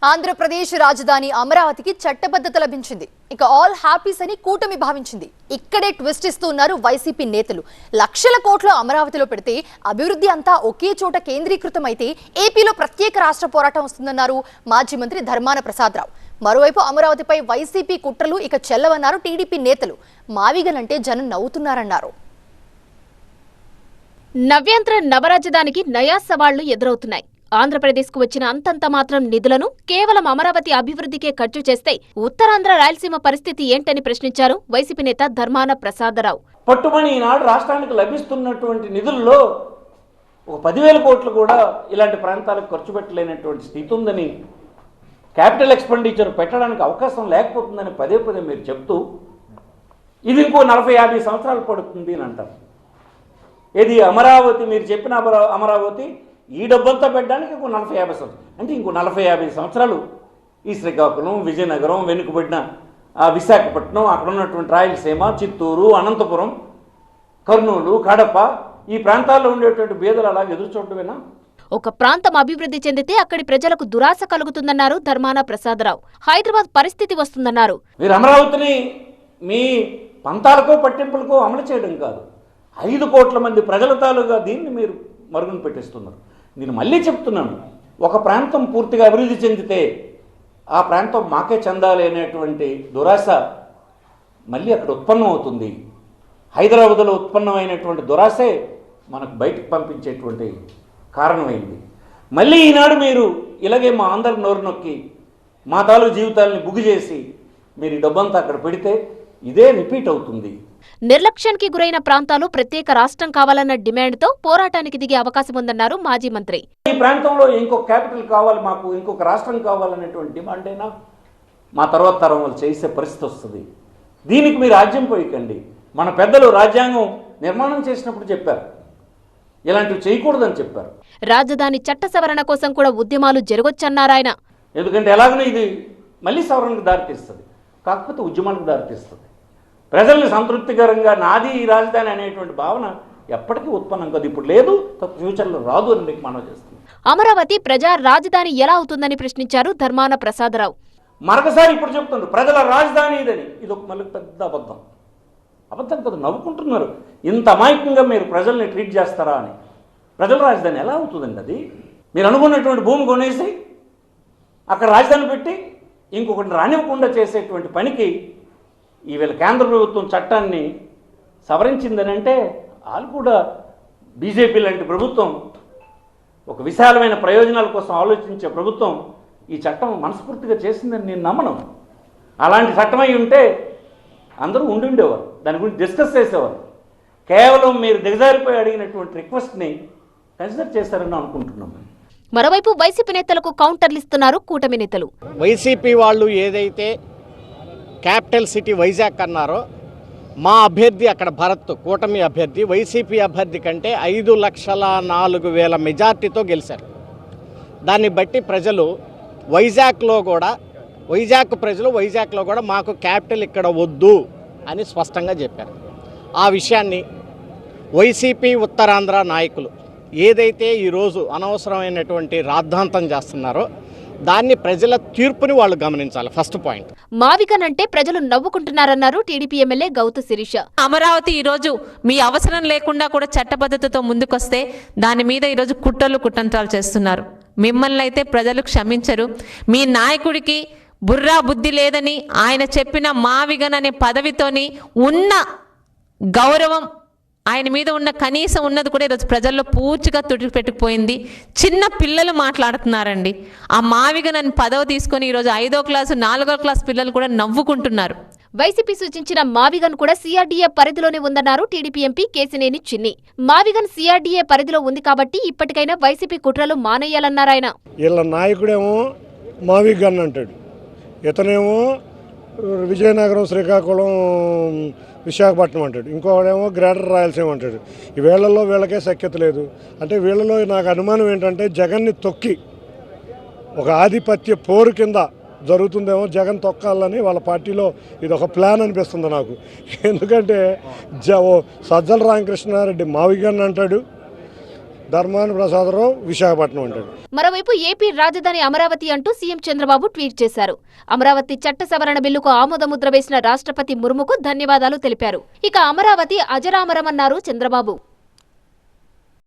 ఆంధ్రప్రదేశ్ రాజధాని అమరావతికి చట్టబద్ధత లభించింది. ఇక ఆల్ హ్యాపీస్ అని కూటమి భావించింది. ఇక్కడే ట్విస్ట్ ఇస్తున్నారు వైసీపీ నేతలు. లక్షల కోట్ల అమరావతిలో పెడితే అభివృద్ధి అంతా ఒకే చోట కేంద్రీకృతమైతే ఏపీలో ప్రత్యేక రాష్ట్ర పోరాటం వస్తుందన్నారు మాజీ మంత్రి ధర్మాన ప్రసాదరావు. మరోవైపు అమరావతిపై వైసీపీ కుట్రలు ఇక చెల్లవన్నారు టీడీపీ నేతలు. మావిగనంటే జనం నవ్వుతున్నారన్నారు. నవ్యాంధ్ర నవరాజధానికి నయా సవాళ్లు ఎదురవుతున్నాయి. ఆంధ్రప్రదేశ్కు వచ్చిన అంతంత మాత్రం నిధులను కేవలం అమరావతి అభివృద్ధికే ఖర్చు చేస్తే ఉత్తరాంధ్ర రాయలసీమ పరిస్థితి ఏంటని ప్రశ్నించారు వైసీపీ నేత ధర్మాన ప్రసాదరావు. పట్టుమని ఈనాడు రాష్ట్రానికి లభిస్తున్నటువంటి నిధుల్లో ఒక 10,000 కోట్లు కూడా ఇలాంటి ప్రాంతాలకు ఖర్చు పెట్టలేనటువంటి స్థితి ఉందని, క్యాపిటల్ ఎక్స్పెండిచర్ పెట్టడానికి అవకాశం లేకపోతుందని పదే మీరు చెప్తూ ఇది ఇంకో 40-50 సంవత్సరాలు పడుతుంది అని అంటారు. ఇది అమరావతి, మీరు చెప్పిన అమరావతి ఈ డబ్బంతా పెట్టడానికి ఇంకో 40-50 సంవత్సరాలు, అంటే ఇంకో 40-50 సంవత్సరాలు ఈ శ్రీకాకుళం, విజయనగరం, వెనుకబడిన విశాఖపట్నం, అక్కడ ఉన్నటువంటి రాయలసీమ, చిత్తూరు, అనంతపురం, కర్నూలు, కడప ఈ ప్రాంతాల్లో ఉండేటువంటి బీదలు అలాగే ఎదురు చూడటమేనా? ఒక ప్రాంతం అభివృద్ధి చెందితే అక్కడి ప్రజలకు దురాశ కలుగుతుందన్నారు ధర్మాన ప్రసాదరావు. హైదరాబాద్ పరిస్థితి వస్తుందన్నారు. మీరు అమరావతిని మీ పంతాలకో పట్టింపులకో అమలు చేయడం కాదు, 5 కోట్ల మంది ప్రజల తాలూగా దీన్ని మీరు మరుగున పెట్టిస్తున్నారు. నేను మళ్ళీ చెప్తున్నాను, ఒక ప్రాంతం పూర్తిగా అభివృద్ధి చెందితే ఆ ప్రాంతం మాకే చెందాలి అనేటువంటి దురాశ మళ్ళీ అక్కడ ఉత్పన్నం అవుతుంది. హైదరాబాద్లో ఉత్పన్నమైనటువంటి దురాశే మనకు బయటకు పంపించేటువంటి కారణమైంది. మళ్ళీ ఈనాడు మీరు ఇలాగే మా అందరి నోరు నొక్కి మా తాలూకు జీవితాలని బుగ్గు చేసి మీరు ఈ డబ్బంతా అక్కడ పెడితే ఇదే రిపీట్ అవుతుంది. నిర్లక్ష్యానికి గురైన ప్రాంతాలు ప్రత్యేక రాష్ట్రం కావాలన్న డిమాండ్తో పోరాటానికి దిగే అవకాశం ఉందన్నారు మాజీ మంత్రి. ఈ ప్రాంతంలో ఇంకొక క్యాపిటల్ కావాలి, మాకు ఇంకొక రాష్ట్రం కావాలనేటువంటి డిమాండ్ అయినా మా తర్వాత తరం వాళ్ళు చేసే పరిస్థితి వస్తుంది. దీనికి మీరు రాజ్యం పోయికండి. మన పెద్దలు రాజ్యాంగం నిర్మాణం చేసినప్పుడు చెప్పారు, ఇలాంటివి చేయకూడదని చెప్పారు. రాజధాని చట్ట సవరణ కోసం కూడా ఉద్యమాలు జరగొచ్చన్నారాయన. ఎందుకంటే ఎలాగనో ఇది మళ్ళీ సవరణకు దారితీస్తుంది, కాకపోతే ఉద్యమాలకు దారితీస్తుంది. ప్రజల్ని సంతృప్తికరంగా నాది ఈ రాజధాని అనేటువంటి భావన ఎప్పటికీ ఉత్పన్నం కాదు, ఇప్పుడు లేదు, ఫ్యూచర్లో రాదు అని మీకు మనవి చేస్తుంది. అమరావతి ప్రజా రాజధాని ఎలా అవుతుందని ప్రశ్నించారు ధర్మాన ప్రసాదరావు. మరొకసారి ఇప్పుడు చెప్తున్నారు ప్రజల రాజధాని ఇదని. ఇది ఒక మళ్ళీ పెద్ద అబద్ధం కదా, నవ్వుకుంటున్నారు. ఇంత అమాయకంగా మీరు ప్రజల్ని ట్రీట్ చేస్తారా అని. ప్రజల రాజధాని ఎలా అవుతుందండి? అది మీరు అనుకున్నటువంటి భూమి కొనేసి అక్కడ రాజధాని పెట్టి ఇంకొకటి రానివ్వకుండా చేసేటువంటి పనికి ఈవేళ కేంద్ర ప్రభుత్వం చట్టాన్ని సవరించిందని అంటే వాళ్ళు కూడా బీజేపీ లాంటి ప్రభుత్వం, ఒక విశాలమైన ప్రయోజనాల కోసం ఆలోచించే ప్రభుత్వం ఈ చట్టం మనస్ఫూర్తిగా చేసిందని నేను నమ్మను. అలాంటి చట్టమై ఉంటే అందరూ ఉండేవారు, దాని గురించి డిస్కస్ చేసేవారు. కేవలం మీరు దిగజారిపోయి అడిగినటువంటి రిక్వెస్ట్ని కన్సిడర్ చేశారని అనుకుంటున్నాం. మరోవైపు వైసీపీ నేతలకు కౌంటర్లు ఇస్తున్నారు కూటమి నేతలు. వైసీపీ వాళ్ళు ఏదైతే క్యాపిటల్ సిటీ వైజాగ్ అన్నారో, మా అభ్యర్థి అక్కడ భరత్ కూటమి అభ్యర్థి వైసీపీ అభ్యర్థి కంటే 5,04,000 మెజార్టీతో గెలిచారు. దాన్ని బట్టి ప్రజలు వైజాగ్లో కూడా మాకు క్యాపిటల్ ఇక్కడ వద్దు అని స్పష్టంగా చెప్పారు. ఆ విషయాన్ని వైసీపీ ఉత్తరాంధ్ర నాయకులు ఏదైతే ఈరోజు అనవసరమైనటువంటి రాద్ధాంతం చేస్తున్నారో దాన్ని ప్రజల తీర్పుని వాళ్ళు గమనించాలి. First point. మావిగనంటే ప్రజలు నవ్వుకుంటున్నారన్నారు టీడీపీ ఎమ్మెల్యే గౌతు శిరీష. అమరావతి ఈరోజు మీ అవసరం లేకుండా కూడా చట్టబద్ధతతో ముందుకొస్తే దాని మీద ఈరోజు కుట్రంత్రాలు చేస్తున్నారు. మిమ్మల్ని అయితే ప్రజలు క్షమించరు. మీ నాయకుడికి బుర్రా బుద్ధి లేదని ఆయన చెప్పిన మావిగన్ అనే పదవితోని ఉన్న గౌరవం, ఆయన మీద ఉన్న కనీసం ఉన్నది కూడా ఈరోజు ప్రజల్లో పూర్తిగా తుడిపెట్టుకుపోయింది. చిన్న పిల్లలు మాట్లాడుతున్నారండి. ఆ మావిగన్ అని పదవి తీసుకొని ఈరోజు 5వ క్లాసు 4వ క్లాస్ పిల్లలు కూడా నవ్వుకుంటున్నారు. వైసీపీ సూచించిన మావిగన్ కూడా సిఆర్డీఏ పరిధిలోనే ఉందన్నారు టీడీపీ ఎంపీ కేసినేని చిన్ని. మావిగన్ సిఆర్డీఏ పరిధిలో ఉంది కాబట్టి ఇప్పటికైనా వైసీపీ కుట్రలు మానేయాలన్నారాయన. వీళ్ళ నాయకుడేమో మావిగన్ అంటాడు, ఇతనేమో విజయనగరం, శ్రీకాకుళం, విశాఖపట్నం అంటాడు, ఇంకోడేమో గ్రేటర్ రాయలసీమ అంటాడు. ఈ వీళ్ళల్లో వీళ్ళకే సఖ్యత లేదు. అంటే వీళ్ళలో నాకు అనుమానం ఏంటంటే జగన్ని తొక్కి ఒక ఆధిపత్య పోరు కింద జరుగుతుందేమో, జగన్ తొక్కాలని వాళ్ళ పార్టీలో ఇది ఒక ప్లాన్ అనిపిస్తుంది నాకు. ఎందుకంటే సజ్జల రామకృష్ణారెడ్డి మావిగన్ అంటాడు, ధర్మాని ప్రసాదరావు విశాఖపట్నం అంటాడు. మరోవైపు ఏపీ రాజధాని అమరావతి అంటూ సీఎం చంద్రబాబు ట్వీట్ చేశారు. అమరావతి చట్ట సవరణ బిల్లుకు ఆమోదముద్ర వేసిన రాష్ట్రపతి ముర్ముకు ధన్యవాదాలు తెలిపారు. ఇక అమరావతి అజరామరమన్నారు చంద్రబాబు.